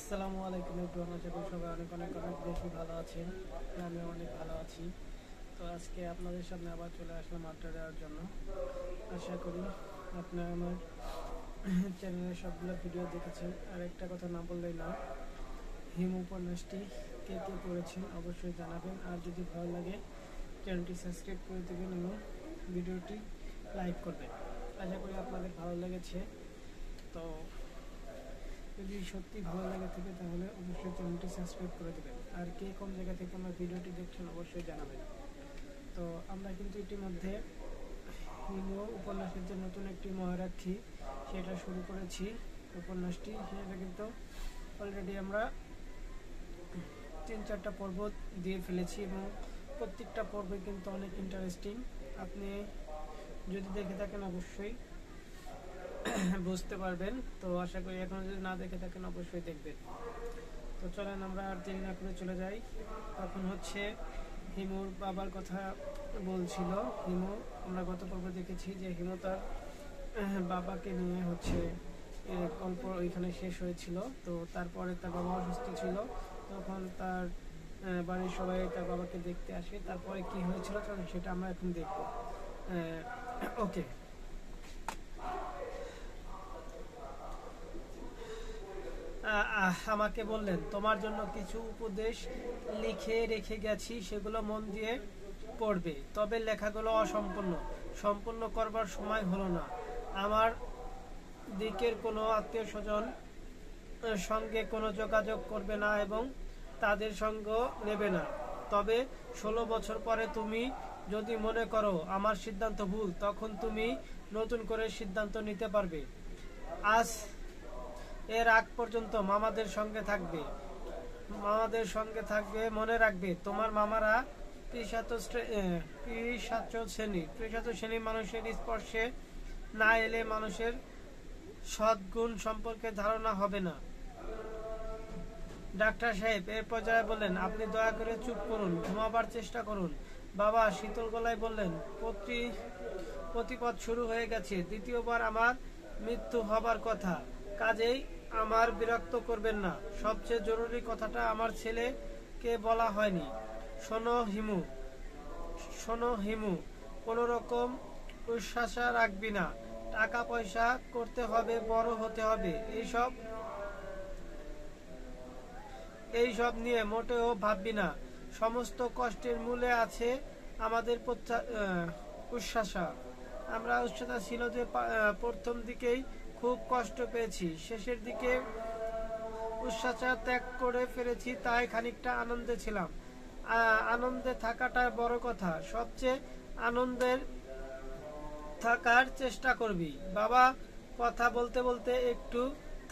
আসসালামু আলাইকুম এভরিওয়ান, আশা করি সবাই অনেক অনেক অনেক বেশি ভালো আছেন। আমি অনেক ভালো আছি। তো আজকে আপনাদের সামনে আবার চলে আসলাম আড্ডা দেওয়ার জন্য। আশা করি আপনারা আমার চ্যানেলের সবগুলো ভিডিও দেখেছেন। আর একটা কথা না বললেই না, হিম উপন্যাসটি কে কে পড়েছেন অবশ্যই জানাবেন। আর যদি ভালো লাগে চ্যানেলটি সাবস্ক্রাইব করে দেবেন এবং ভিডিওটি লাইক করবেন। আশা করি আপনাদের ভালো লেগেছে। তো যদি সত্যি ভালো লাগে থাকে তাহলে অবশ্যই চ্যানেলটি সাবস্ক্রাইব করে দেবেন। আর কে কোন জায়গা থেকে আমার ভিডিওটি দেখছেন অবশ্যই জানাবেন। তো আমরা কিন্তু ইতিমধ্যে হিমু উপন্যাসের যে নতুন একটি মহারাক্ষী সেটা শুরু করেছি। উপন্যাসটি সেটা কিন্তু অলরেডি আমরা 3-4টা পর্ব দিয়ে ফেলেছি এবং প্রত্যেকটা পর্বে কিন্তু অনেক ইন্টারেস্টিং। আপনি যদি দেখে থাকেন অবশ্যই বুঝতে পারবেন। তো আশা করি এখনো যদি না দেখে থাকেন অবশ্যই দেখবেন। তো চলেন আমরা আর দেরি না করে চলে যাই। তখন হচ্ছে হিমুর বাবার কথা বলছিল। হিমু, আমরা গত পর্বে দেখেছি যে হিমু তার বাবাকে নিয়ে হচ্ছে গল্প ওইখানে শেষ হয়েছিল। তো তারপরে তার বাবা অসুস্থ ছিল, তখন তার বাড়ির সবাই তার বাবাকে দেখতে আসে। তারপরে কি হয়েছিল সেটা আমরা এখন দেখব। ওকে, আমাকে বললেন তোমার জন্য কিছু উপদেশ লিখে রেখে গেছি, সেগুলো মন দিয়ে পড়বে। তবে লেখাগুলো অসম্পূর্ণ, সম্পূর্ণ করবার সময় হলো না। আমার দিকের কোনো আত্মীয় স্বজন সঙ্গে কোনো যোগাযোগ করবে না এবং তাদের সঙ্গ নেবে না। তবে 16 বছর পরে তুমি যদি মনে করো আমার সিদ্ধান্ত ভুল, তখন তুমি নতুন করে সিদ্ধান্ত নিতে পারবে। আজ এর আগ পর্যন্ত মামাদের সঙ্গে থাকবে, মনে রাখবে তোমার মামারা কৃষাত শ্রেণীর মানুষের স্পর্শে না এলে মানুষের সদ্গুণ সম্পর্কে ধারণা হবে না। ডাক্তার সাহেব এর পর্যায়ে বললেন, আপনি দয়া করে চুপ করুন, ঘুমাবার চেষ্টা করুন। বাবা শীতল গলায় বললেন, প্রতিপদ শুরু হয়ে গেছে। দ্বিতীয়বার আমার মৃত্যু হবার কথা, কাজেই আমার বিরক্ত করবেন না। সবচেয়ে জরুরি কথাটা আমার ছেলেকে বলা হয়নি। শোনো হিমু, কোনো রকম উচ্ছ্বাসা রাখবি না। টাকা পয়সা করতে হবে, বড় হতে হবে, এইসব নিয়ে মোটেও ভাববি না। সমস্ত কষ্টের মূলে আছে আমাদের উচ্ছ্বাসা। উচ্ছ্বাসা ছিল যে প্রথম দিকেই খুব কষ্ট পেয়েছি, শেষের দিকে উচ্ছ্বাসা ত্যাগ করে ফেলেছি, তাই খানিকটা আনন্দে ছিলাম। আনন্দে থাকাটা বড় কথা, সবচেয়ে আনন্দের থাকার চেষ্টা করবি। বাবা কথা বলতে বলতে একটু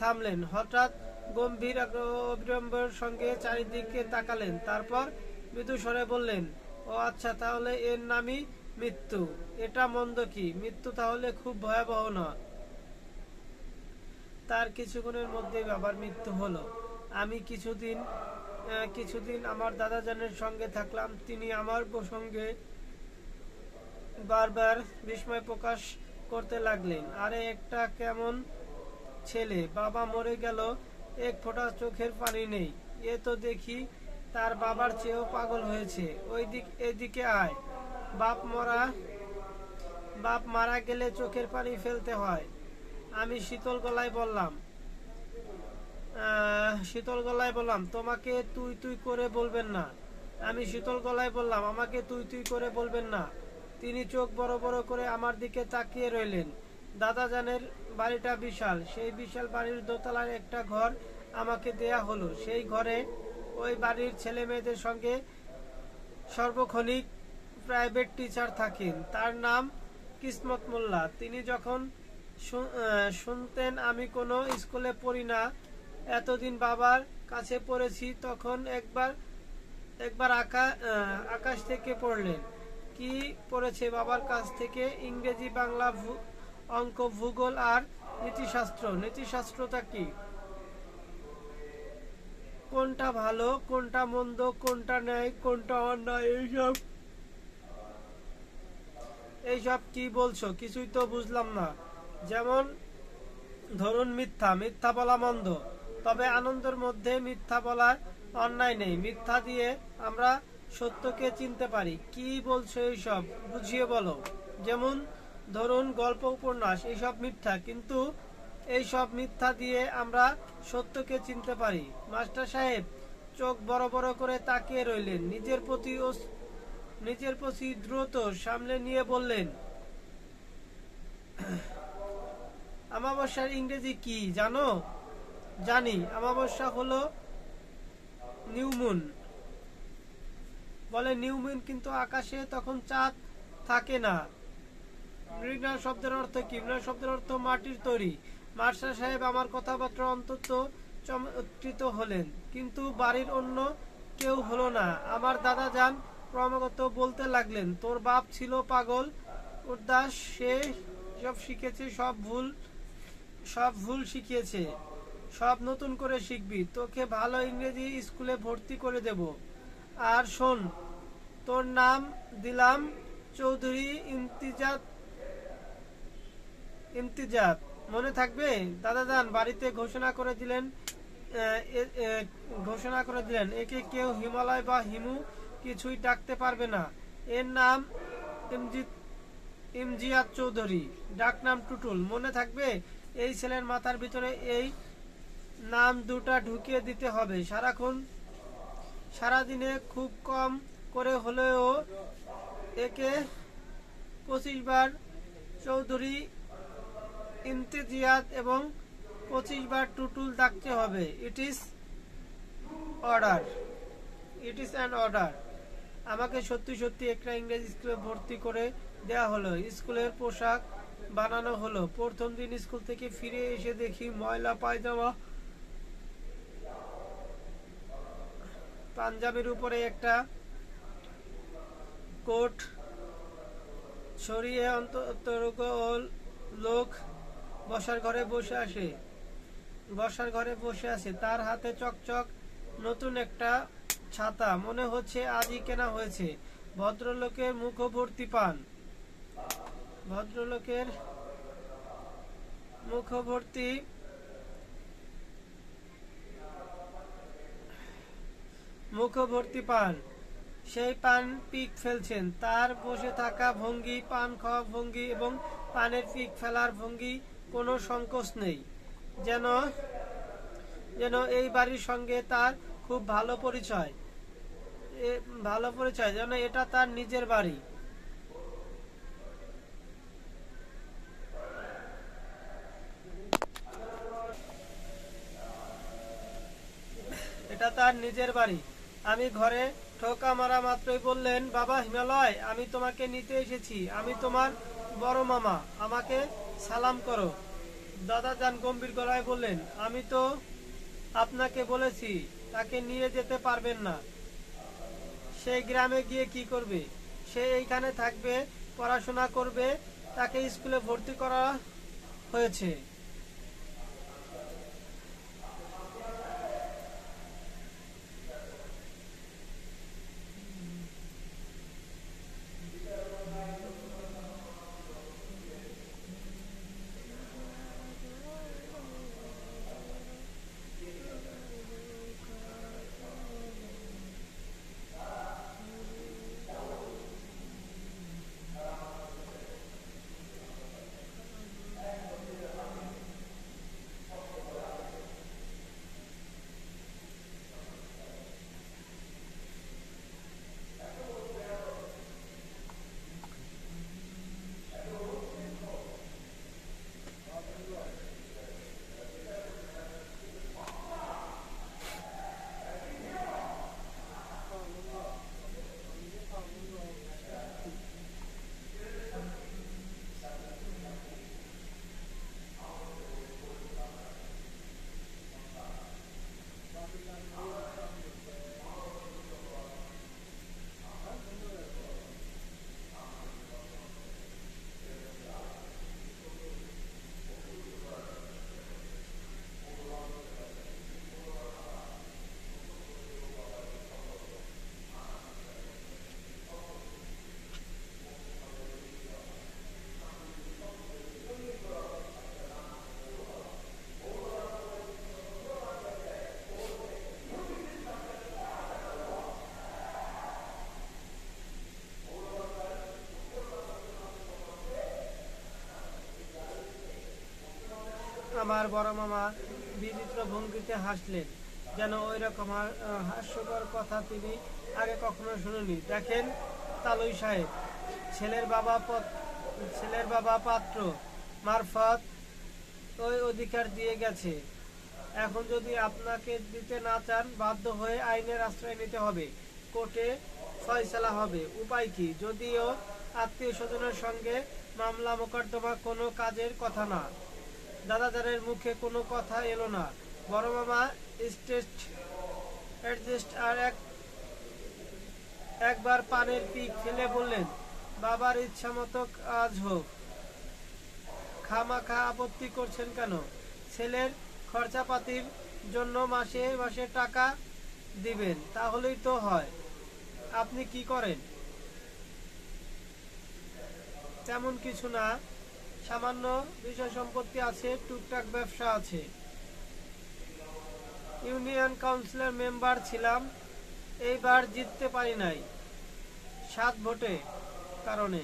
থামলেন, হঠাৎ গম্ভীর অবিলম্বের সঙ্গে চারিদিকে তাকালেন, তারপর মৃদু স্বরে বললেন, ও আচ্ছা, তাহলে এর নামই মৃত্যু। এটা মন্দ কি? মৃত্যু তাহলে খুব ভয়াবহ না? তার কিছুক্ষণের মধ্যেই বাবার মৃত্যু হলো। আমি কিছুদিন আমার দাদাজানের সঙ্গে থাকলাম। তিনি আমার প্রসঙ্গে বারবার বিস্ময় প্রকাশ করতে লাগলেন। আরে একটা কেমন ছেলে, বাবা মরে গেল, এক ফোঁটা চোখের পানি নেই। এ তো দেখি তার বাবার চেয়েও পাগল হয়েছে। এদিকে আয়। বাপ মারা গেলে চোখের পানি ফেলতে হয়। আমি শীতল গলায় বললাম, তোমাকে তুই তুই করে বলবেন না। আমাকে তুই তুই করে বলবেন না। তিনি চোখ বড় বড় করে আমার দিকে তাকিয়ে রইলেন। দাদাজানের বাড়িটা বিশাল। সেই বিশাল বাড়ির দোতলার একটা ঘর আমাকে দেয়া হলো। সেই ঘরে ওই বাড়ির ছেলে মেয়েদের সঙ্গে সর্বক্ষণিক প্রাইভেট টিচার থাকেন। তার নাম কিসমত মোল্লা। তিনি যখন শুনতেন আমি কোনো স্কুলে পড়ি না, এতদিন বাবার কাছে পড়েছি, তখন একবার আকাশ থেকে পড়লেন। কি পড়েছে বাবার কাছ থেকে? ইংরেজি, বাংলা, অঙ্ক, ভূগোল আর নীতিশাস্ত্র। নীতিশাস্ত্রটা কি? কোনটা ভালো, কোনটা মন্দ, কোনটা ন্যায়, কোনটা অন্যায়, এইসব কি বলছো? কিছুই তো বুঝলাম না। যেমন ধরুন মিথ্যা বলা মন্দ, তবে আনন্দের মধ্যে মিথ্যা বলার অন্যায় নেই। মিথ্যা দিয়ে আমরা সত্যকে চিনতে পারি। কি বলছো এইসব, বুঝিয়ে বলো। যেমন ধরুন গল্প, উপন্যাস, এইসব মিথ্যা, কিন্তু এইসব মিথ্যা দিয়ে আমরা সত্যকে চিনতে পারি। মাস্টার সাহেব চোখ বড় বড় করে তাকিয়ে রইলেন। নিজের প্রতি দ্রুত সামলে নিয়ে বললেন, অমাবস্যার ইংরেজি কি জানো? জানি, অমাবস্যা হলো নিউ মুন। বলে নিউ মুন, কিন্তু আকাশে তখন চাঁদ থাকে না। মৃণাল শব্দের অর্থ কি? মৃণাল শব্দের অর্থ মাটির তৈরি। মাস্টার সাহেব আমার কথাবার্তা অন্তত চমৎকৃত হলেন, কিন্তু বাড়ির অন্য কেউ হলো না। আমার দাদা যান ক্রমাগত বলতে লাগলেন, তোর বাপ ছিল পাগল উদাস, সে সব শিখেছে, সব ভুল শিখিয়েছে, সব নতুন করে শিখবি। তোকে ভালো ইংরেজি স্কুলে ভর্তি করে দেব। আর শোন, তোর নাম দিলাম চৌধুরী ইমতিজাত, মনে থাকবে? দাদাজান বাড়িতে ঘোষণা করে দিলেন, একে কেউ হিমালয় বা হিমু কিছুই ডাকতে পারবে না। এর নাম ইমজিয়াত চৌধুরী, ডাক নাম টুটুল, মনে থাকবে? এই ছেলের মাথার ভিতরে এই নাম দুটা ঢুকিয়ে দিতে হবে। সারাদিনে খুব কম করে হলেও একে 25 বার চৌধুরী ইমতিয়াজ এবং 25 বার টুটুল ডাকতে হবে। It is an order. আমাকে সত্যি একটা ইংরেজি স্কুলে ভর্তি করে দেয়া হলো। স্কুলের পোশাক বানানো হলো। প্রথম দিন স্কুল থেকে ফিরে এসে দেখি ময়লা পায়জামা, পাঞ্জাবির উপরে একটা কোট ছড়িয়ে লোক বসার ঘরে বসে আছে। তার হাতে চকচক নতুন একটা ছাতা, মনে হচ্ছে আজই কেনা হয়েছে। ভদ্রলোকের মুখভর্তি পান। সেই পান পিক ফেলছেন। তার বসে থাকা ভঙ্গি, পান খাওয়া ভঙ্গি এবং পানের পিক ফেলার ভঙ্গি কোনো সংকোচ নেই, যেন এই বাড়ির সঙ্গে তার খুব ভালো পরিচয়, যেন এটা তার নিজের বাড়ি। আমি ঘরে ঠোকা মারা মাত্রই বললেন, বাবা হিমালয়, আমি তোমাকে নিতে এসেছি। আমি তোমার বড় মামা, আমাকে সালাম করো। দাদা যান গম্ভীর গলায় বললেন, আমি তো আপনাকে বলেছি তাকে নিয়ে যেতে পারবেন না। সেই গ্রামে গিয়ে কি করবে? সে এইখানে থাকবে, পড়াশোনা করবে, তাকে স্কুলে ভর্তি করা হয়েছে। আমার বড় মামা বিচিত্র ভঙ্গিতে হাসলেন, যেন ওই রকম হাস্যকর কথা তিনি আগে কখনো শুনেনি। দেখেন তালুই সাহেব, ছেলের বাবা পাত্র মারফত ওই অধিকার দিয়ে গেছে। এখন যদি আপনাকে দিতে না চান, বাধ্য হয়ে আইনের আশ্রয় নিতে হবে, কোর্টে ফয়সালা হবে। উপায় কি? যদিও আত্মীয় স্বজনের সঙ্গে মামলা মোকদ্দমা কোনো কাজের কথা না। দাদাজানের মুখে কোনো কথা এলো না। বড় মামা অ্যাডজাস্ট আর একবার পানের পিক ফেলে বললেন, বাবার ইচ্ছা মতো কাজ হোক, খামাখা আপত্তি করছেন কেন? ছেলের খরচাপাতির জন্য মাসে মাসে টাকা দিবেন, তাহলেই তো হয়। আপনি কি করেন? তেমন কিছু না, সামান্য বিষয় সম্পত্তি আছে, টুকটাক ব্যবসা আছে। ইউনিয়ন কাউন্সিলর মেম্বার ছিলাম, এইবার জিততে পারি নাই 7 ভোটে কারণে।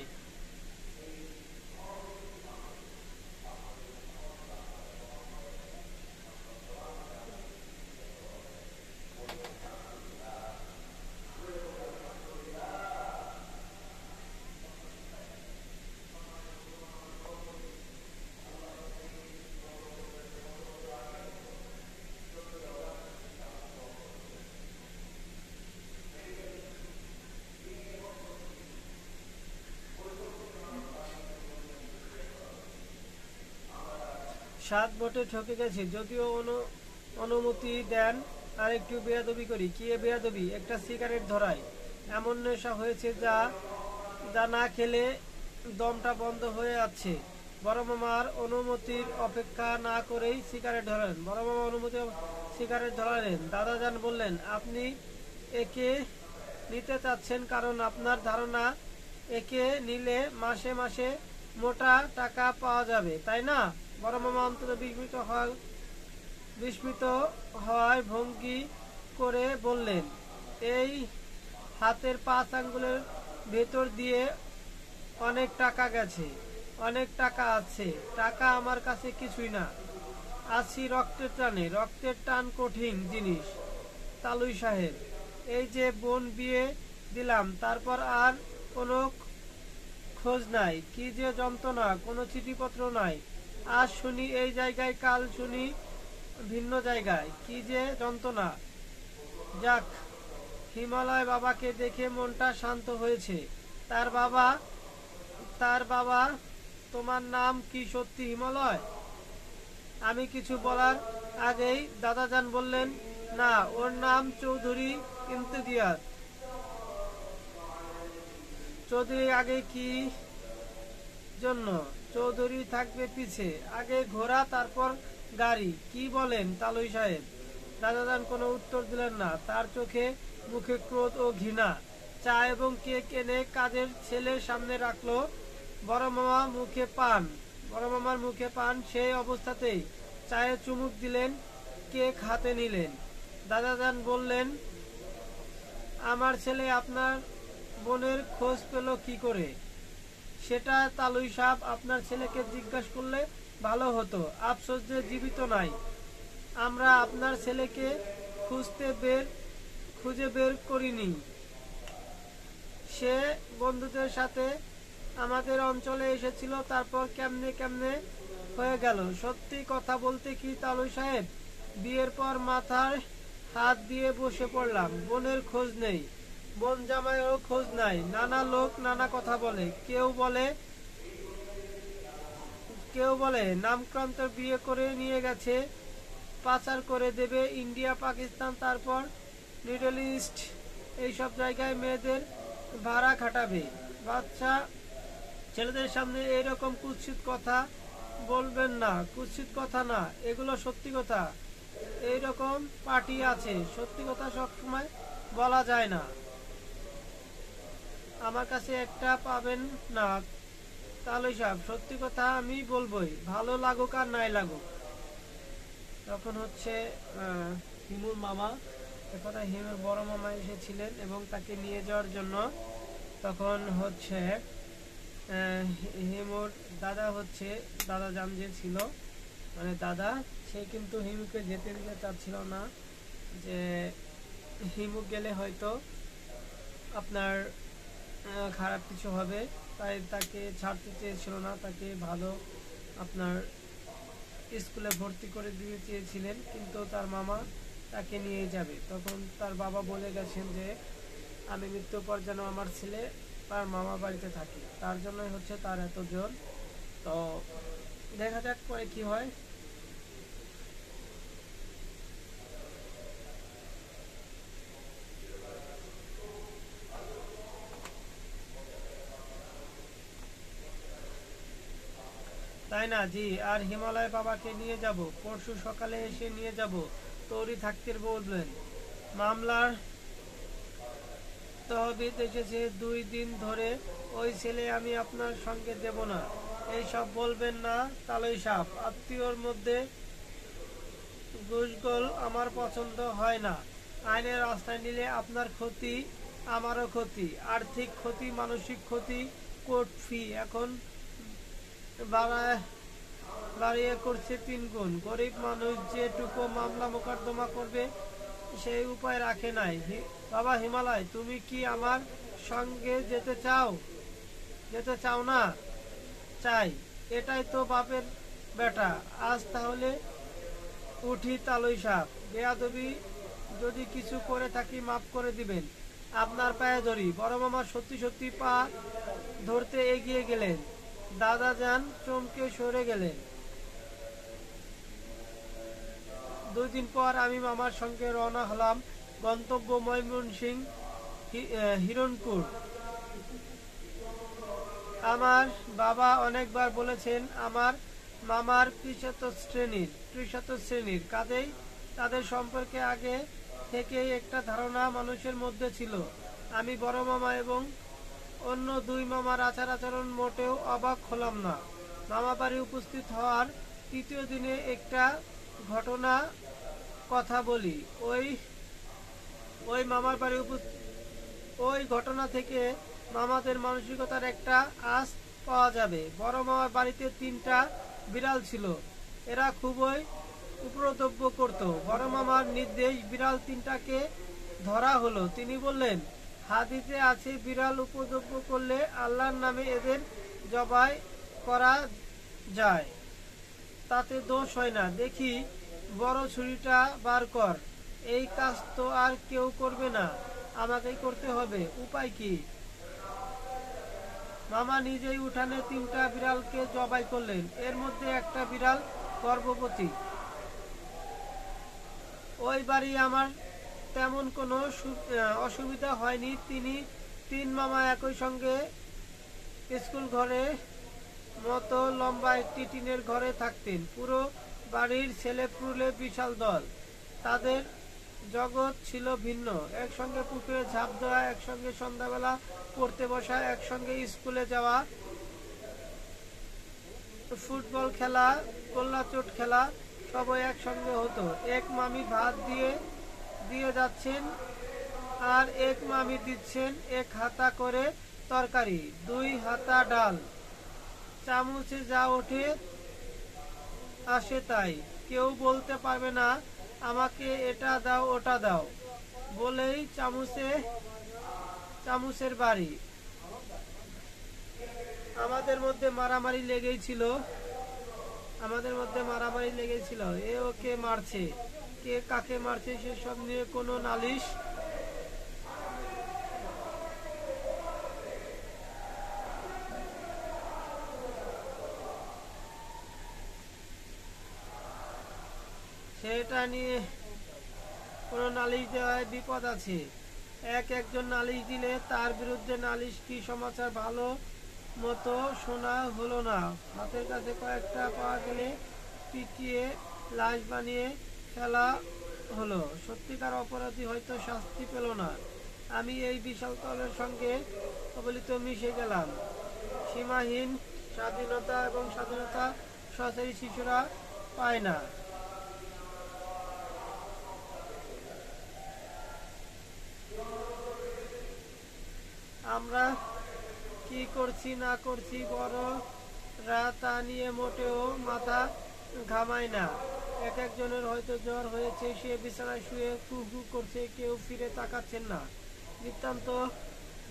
7 ভোটে ঠকে গেছি। যদিও অনুমতি দেন আর একটু বেয়াদবি করি। কি বেয়াদবি? একটা সিগারেট ধরাই। এমন নেশা হয়েছে যা না খেলে দমটা বন্ধ হয়ে যাচ্ছে। বড় মামার অনুমতির অপেক্ষা না করেই সিগারেট ধরালেন। বড় মামা সিগারেট ধরালেন। দাদাজান বললেন, আপনি একে নিতে চাচ্ছেন কারণ আপনার ধারণা একে নিলে মাসে মাসে মোটা টাকা পাওয়া যাবে, তাই না? বড় মামা অন্তত বিস্মিত হওয়ায় ভঙ্গি করে বললেন, এই হাতের 5 আঙ্গুলের ভেতর দিয়ে অনেক টাকা গেছে, অনেক টাকা আছে। টাকা আমার কাছে কিছুই না, আছি রক্তের টানে। রক্তের টান কঠিন জিনিস তালুই সাহেব। এই যে বোন বিয়ে দিলাম, তারপর আর কোনো খোঁজ নাই। কি যে যন্ত্রণা, কোনো চিঠিপত্র নাই। আজ শুনি এই জায়গায়, কাল শুনি ভিন্ন জায়গায়। কি যে যন্ত্রণা। যাক, হিমালয় বাবাকে দেখে মনটা শান্ত হয়েছে। তার বাবা তোমার নাম কি সত্যি হিমালয়? আমি কিছু বলার আগেই দাদাজান বললেন, না, ওর নাম চৌধুরী ইমতিয়াজ। চৌধুরী আগে কি জন্য? চৌধুরী থাকবে পিছে, আগে ঘোড়া তারপর গাড়ি। কি বলেন তালুই সাহেব? দাদাজান কোনো উত্তর দিলেন না। তার চোখে মুখে ক্রোধ ও ঘৃণা। চা এবং কেক এনে কাজের ছেলের সামনে রাখলো। বড় মামার মুখে পান। সেই অবস্থাতেই চায়ে চুমুক দিলেন, কেক হাতে নিলেন। দাদাজান বললেন, আমার ছেলে আপনার বোনের খোঁজ পেল কি করে? সেটা তালুই সাহেব আপনার ছেলেকে জিজ্ঞাসা করলে ভালো হতো। আফসোস যে জীবিত নাই। আমরা আপনার ছেলেকে খুঁজে বের করিনি। সে বন্ধুদের সাথে আমাদের অঞ্চলে এসেছিল, তারপর কেমনে হয়ে গেল। সত্যি কথা বলতে কি তালুই সাহেব, বিয়ের পর মাথায় হাত দিয়ে বসে পড়লাম। বোনের খোঁজ নেই, বোন জামাইয়েরও খোঁজ নাই। নানা লোক নানা কথা বলে। কেউ বলে নামক্রান্ত বিয়ে করে নিয়ে গেছে, পাচার করে দেবে ইন্ডিয়া, পাকিস্তান, তারপর মিডল ইস্ট, এইসব জায়গায় মেয়েদের ভাড়া খাটাবে। বাচ্চা ছেলেদের সামনে এইরকম কুৎসিত কথা বলবেন না। কুৎসিত কথা না, এগুলো সত্যি কথা। এইরকম পার্টি আছে, সত্যি কথা সবসময় বলা যায় না। আমার কাছে একটা পাবেন না তালুই সাহেব, সত্যি কথা আমি বলবোই, ভালো লাগুক আর নাই লাগুক। তখন হচ্ছে হিমুর মামা, একথা হিমুর বড় মামা এসেছিলেন এবং তাকে নিয়ে যাওয়ার জন্য। তখন হচ্ছে হিমুর দাদা জান যে ছিল, মানে দাদা, সে কিন্তু হিমুকে যেতে দিতে চাচ্ছিল না, যে হিমু গেলে হয়তো আপনার খারাপ কিছু হবে, তাই তাকে ছাড়তে চেয়েছিল না, তাকে ভালো আপনার স্কুলে ভর্তি করে দিতে চেয়েছিলেন, কিন্তু তার মামা তাকে নিয়ে যাবে। তখন তার বাবা বলে গেছেন যে আমি মৃত্যুর পর যেন আমার ছেলে তার মামা বাড়িতে থাকে, তার জন্যই হচ্ছে তার এত জোর। তো দেখা যাক পরে কি হয়। তাই না? জি। আর হিমালয় বাবাকে নিয়ে যাব, পরশু সকালে এসে নিয়ে যাব, তৈরি থাকতে বলবেন। মামলার তহবিল এসেছে 2 দিন ধরে, ওই ছেলে আমি আপনার সঙ্গে দেব না। এইসব বলবেন না তালই সাপ, আত্মীয়র মধ্যে ঘুষগোল আমার পছন্দ হয় না। আইনের রাস্তায় নিলে আপনার ক্ষতি, আমারও ক্ষতি, আর্থিক ক্ষতি, মানসিক ক্ষতি, কোর্ট ফি এখন বাড়ায় বাড়িয়ে করছে 3 গুণ। গরিব মানুষ যেটুকু মামলা মোকদ্দমা করবে সেই উপায় রাখে নাই। বাবা হিমালয়, তুমি কি আমার সঙ্গে যেতে চাও না? চাই। এটাই তো বাপের বেটা। আজ তাহলে উঠি তালই সাপ, বেয়াদবি যদি কিছু করে থাকি মাফ করে দিবেন, আপনার পায়ে ধরি। বড় মামা সত্যি সত্যি পা ধরতে এগিয়ে গেলেন, দাদা যান চমকে সরে গেলেন। 2 দিন পর আমি মামার সঙ্গে রওনা হলাম, গন্তব্য ময়মনসিংহ, হিরণপুর। আমার বাবা অনেকবার বলেছেন আমার মামার ত্রিশত শ্রেণীর, কাজেই তাদের সম্পর্কে আগে থেকেই একটা ধারণা মানুষের মধ্যে ছিল। আমি বড় মামা এবং অন্য 2 মামার আচার আচরণ মোটেও অবাক হলাম না। মামা বাড়ি উপস্থিত হওয়ার 3য় দিনে একটা ঘটনা কথা বলি। ওই ওই মামার বাড়ি ওই ঘটনা থেকে মামাদের মানসিকতার একটা আঁচ পাওয়া যাবে। বড় মামার বাড়িতে 3টা বিড়াল ছিল, এরা খুবই উপদ্রব করত। বড় মামার নির্দেশ বিড়াল 3টাকে ধরা হলো। তিনি বললেন, হাদিসে আছে বিড়াল উপদ্রব করলে আল্লাহর নামে এদের জবাই করা যায়, তাতে দোষ হয় না। দেখি বড় ছুরিটা বার কর। এই কাজ তো আর কেউ করবে না, আমাকেই করতে হবে। উপায় কি? মামা নিজেই উঠানে 3টা বিড়ালকে জবাই করলেন। এর মধ্যে একটা বিড়াল গর্ভবতী। ওই বাড়ি আমার তেমন কোনো অসুবিধা হয়নি। 3 মামা একই সঙ্গে স্কুল ঘরে মতো লম্বা একটি টিনের ঘরে থাকতেন। পুরো বাড়ির ছেলেপুলে বিশাল দল, তাদের জগৎ ছিল ভিন্ন। একসঙ্গে পুকুরে ঝাঁপ দেওয়া, একসঙ্গে সন্ধ্যাবেলা পড়তে বসা, একসঙ্গে স্কুলে যাওয়া, ফুটবল খেলা, গোল্লাচোট খেলা সবই একসঙ্গে হতো। এক মামি ভাত দিয়ে যাচ্ছেন আর এক মামি দিচ্ছেন 1 হাতা করে তরকারি, 2 হাতা ডাল, চামচে যা ওঠে আসে তাই। কেউ বলতে পারবে না আমাকে এটা দাও ওটা দাও বলেই চামচের বাড়ি। আমাদের মধ্যে মারামারি লেগেই ছিল। এ ওকে মারছে, কে কাকে মারছে সেসব নিয়ে কোনো নালিশ সেটা নিয়ে কোনো নালিশ দেওয়ায় বিপদ আছে। একজন নালিশ দিলে তার বিরুদ্ধে নালিশ কি সমাচার ভালো মতো শোনা হলো না। হাতের কাছে কয়েকটা পাওয়া গেলে পিটিয়ে লাশ বানিয়ে ফেলা হলো। সত্যিকার অপরাধী হয়তো শাস্তি পেল না। আমি এই বিশাল দলের সঙ্গে অবলিত মিশে গেলাম। সীমাহীন স্বাধীনতা, এবং স্বাধীনতা সহচারী শিশুরা পায় না। আমরা কি করছি না করছি বড়রা তা নিয়ে মোটেও মাথা ঘামায় না। এক একজনের হয়তো জ্বর হয়েছে, সে বিছানায় শুয়ে হু হু করছে, কেউ ফিরে তাকাচ্ছেন না। নিতান্ত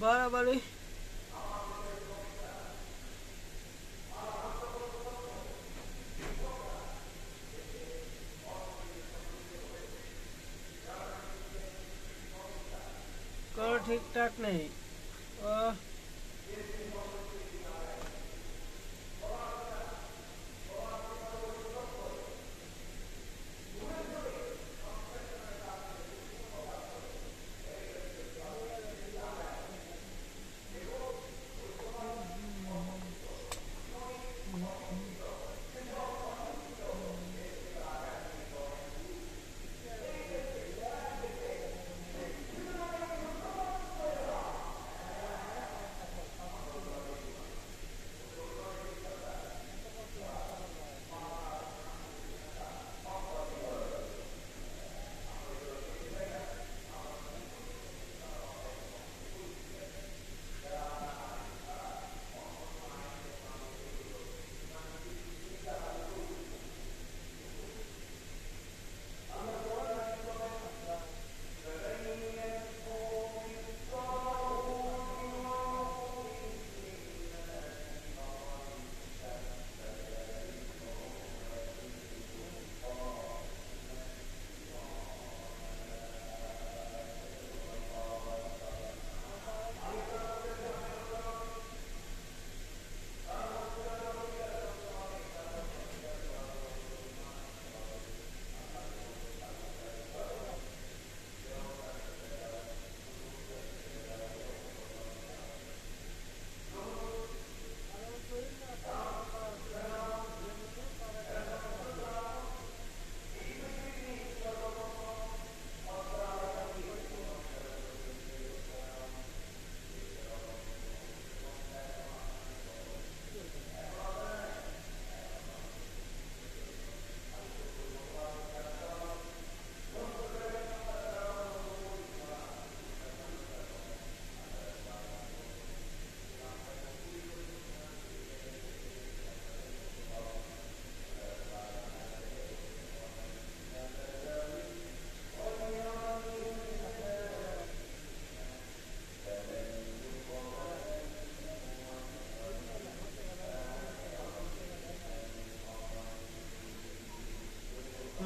বাড়াবাড়ি। কোনো ঠিকঠাক নেই। ও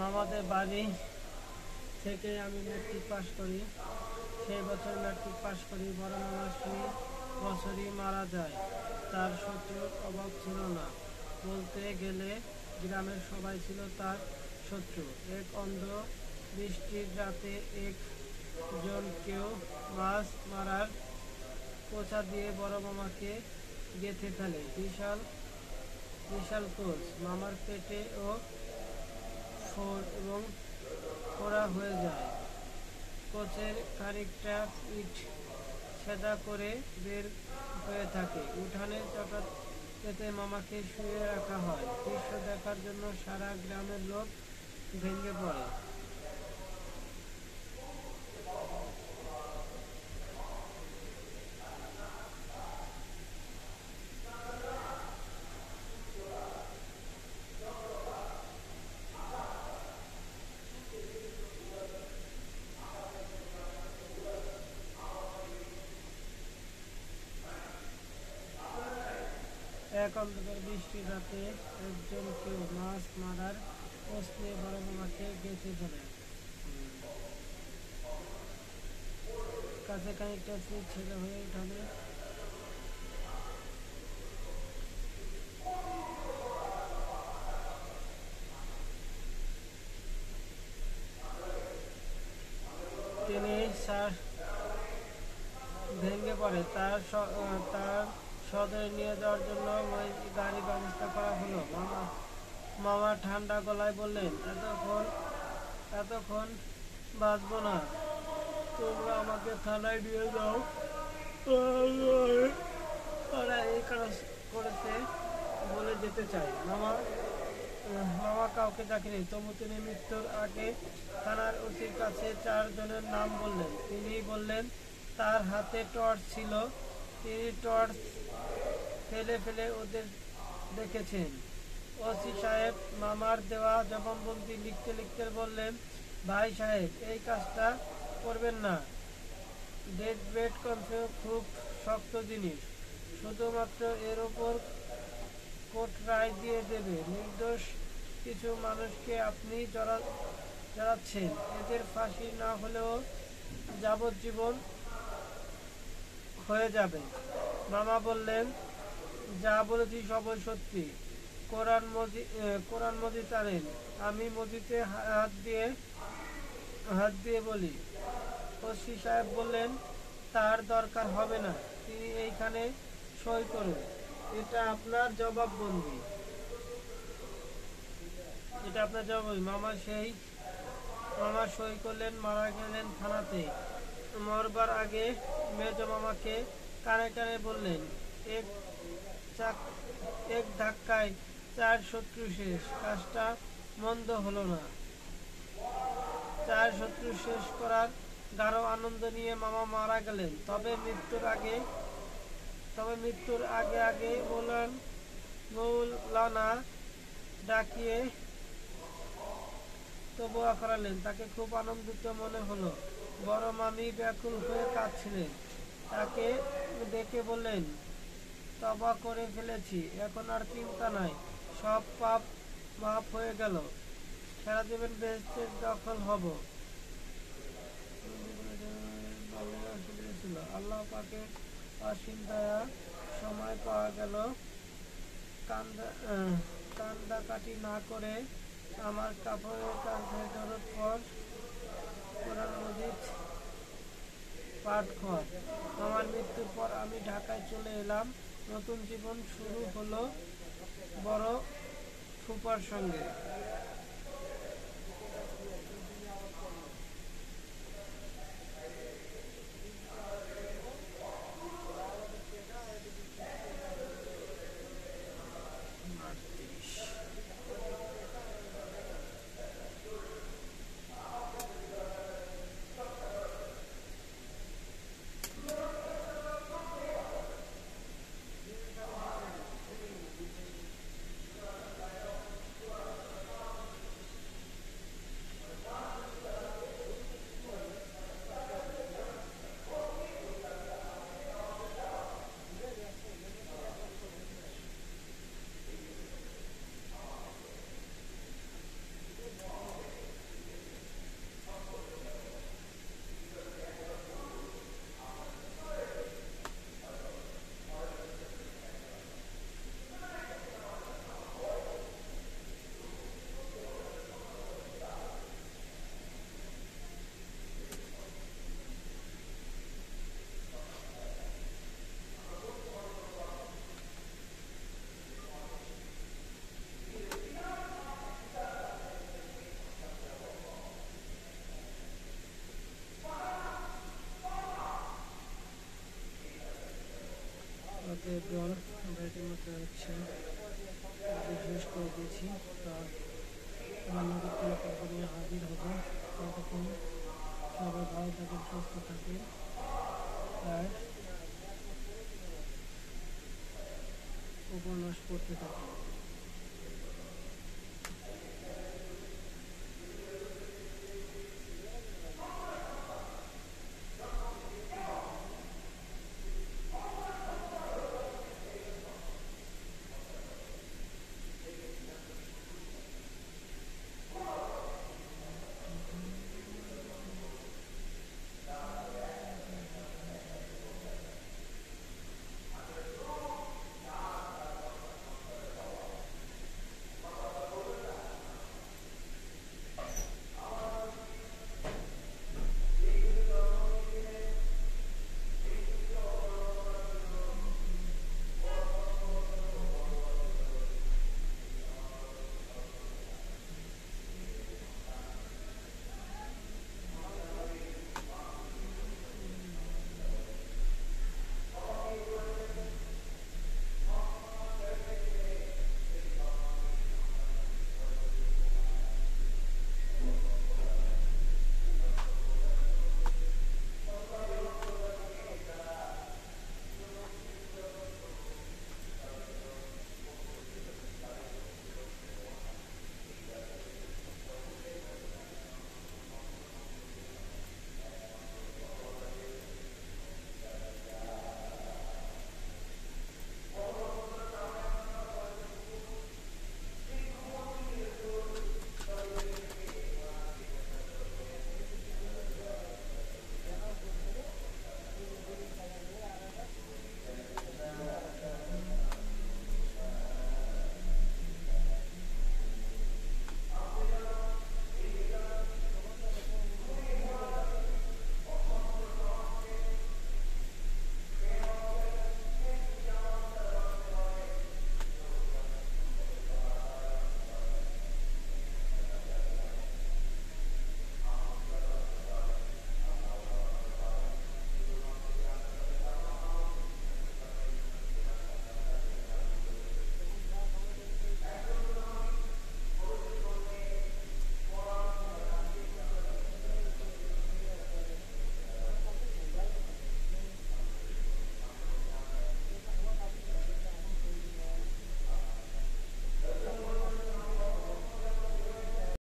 আমাদের বাড়ি থেকে আমি ম্যাট্রিক পাস করি। সেই বছর ম্যাট্রিক পাস করি, বড় মামা সেই বছরই মারা যায়। তার শত্রুর অভাব ছিল না, বলতে গেলে গ্রামের সবাই ছিল তার শত্রু। এক অন্ধ বৃষ্টির রাতে একজনকেও মাছ মারার পোঁছা দিয়ে বড় মামাকে গেঁথে ফেলে। বিশাল বিশাল কোচ মামার পেটে ও এবং ফোড়া হয়ে যায়। কোচের খানিকটা ইট সেদা করে বের হয়ে থাকে। উঠানে চটাত পেতে মামাকে শুয়ে রাখা হয়। দৃশ্য দেখার জন্য সারা গ্রামের লোক ভেঙে পড়ে। এক অন্ধকার বৃষ্টির রাতে একজনকেও মাছ মারার পোষ নিয়ে বড় মামাকে গেঁথে ফেলে। কাছে খানিকটা সিট ছেড়ে হয়ে উঠানে তিনি ভেঙে পড়ে। তার সদরে নিয়ে যাওয়ার জন্য গাড়ি ব্যবস্থা করা হলো। মামা ঠান্ডা গলায় বললেন, এতক্ষণ বাঁচবো না, তোমরা আমাকে থানায় নিয়ে যাও। ওরা এই কাজ করেছে বলে যেতে চাই। মামা কাউকে ডাকেনি, তবু তিনি মৃত্যুর আগে থানার ওসির কাছে 4 জনের নাম বললেন। তিনি বললেন তার হাতে টর্চ ছিল, তিনি টর্চ ফেলে ফেলে ওদের দেখেছেন। ওসি সাহেব মামার দেওয়া জবানবন্দি লিখতে লিখতে বললেন, ভাই সাহেব এই কাজটা করবেন না। ডেথ বেড কনসেপ্ট খুব শক্ত জিনিস, শুধুমাত্র এর ওপর কোর্ট রায় দিয়ে দেবে। নির্দোষ কিছু মানুষকে আপনি জড়াচ্ছেন, এদের ফাঁসি না হলেও যাবজ্জীবন হয়ে যাবে। মামা বললেন, যা বলেছি সবই সত্যি। কোরআন মজিদ আনেন। আমি মজিদে হাত দিয়ে বলি। ওসি সাহেব বললেন, তার দরকার হবে না, তিনি এইখানে সই করুন। এটা আপনার জবাববন্দি। মামা সই করলেন। মারা গেলেন থানাতে। মরবার আগে মেজ মামাকে কানে কানে বললেন, এক এক ধাক্কায় 4 শত্রু শেষ। কাজটা মন্দ হলো না। 4 শত্রু শেষ করার গাঢ় আনন্দ নিয়ে মামা মারা গেলেন। তবে মৃত্যুর আগে আগে মৌলানা ডাকিয়ে তবুয়া করালেন। তাকে খুব আনন্দিত মনে হলো। বড় মামি ব্যাকুল হয়ে কাঁদছিলেন। তাকে ডেকে বললেন, তওবা করে ফেলেছি, এখন আর চিন্তা নাই, সব পাপ মাফ হয়ে গেল, সারা জীবন বেহেশতের দখল হব। আল্লাহ পাকের অসীম দয়া। সময় পাওয়া গেল। কান্দাকাটি না করে আমার কাপড়ের কাছে দরদ পর, কোরআন মজিদ পাঠ কর। আমার মৃত্যুর পর আমি ঢাকায় চলে এলাম। নতুন জীবন শুরু হলো বড় ফুপার সঙ্গে। আমরা ইতিমধ্যে শেষ করে দিয়েছি। আমার নতুন পর্ব নিয়ে হাজির হবো। ততক্ষণ সবাই ভালো থাকেন, সুস্থ থাকেন, আর উপন্যাস পড়তে থাকেন।